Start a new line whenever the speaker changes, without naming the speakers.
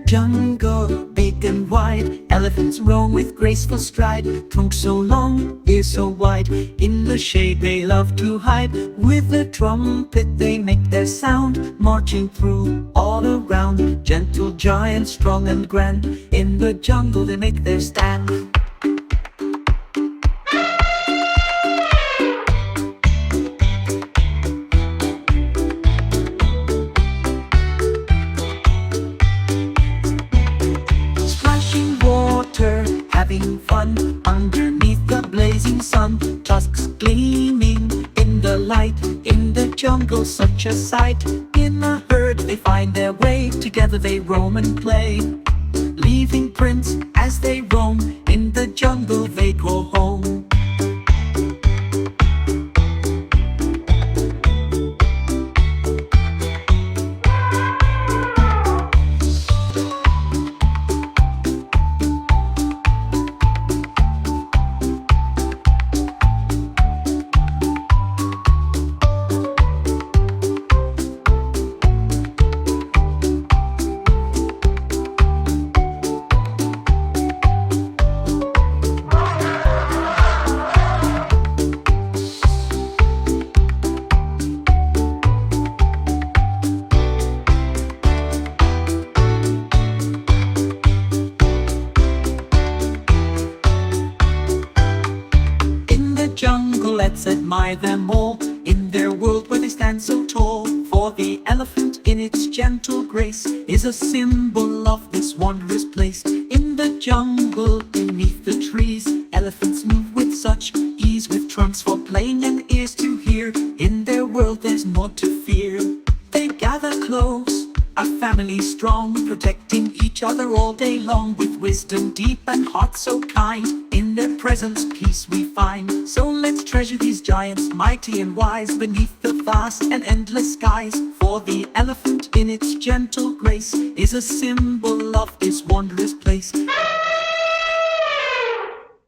jungle, big and wide, elephants roam with graceful stride. Trunks so long, ears so wide, in the shade they love to hide. With the trumpet they make their sound, marching through all around. Gentle giants, strong and grand, in the jungle they make their stand. Having fun underneath the blazing sun. Tusks gleaming in the light, in the jungle such a sight. In a herd they find their way, together they roam and play. Leaving prints as they roam, in the jungle they go home. Jungle, let's admire them all, in their world where they stand so tall. For the elephant in its gentle grace is a symbol of this wondrous place. In the jungle, beneath the trees, elephants move with such ease, with trunks for playing and ears to hear. In their world there's naught to fear. They gather close, a family strong, protecting each other all day long. With wisdom deep and heart so kind, in their presence peace we find. So let's treasure these giants, mighty and wise, beneath the vast and endless skies. For the elephant in its gentle grace is a symbol of this wondrous place.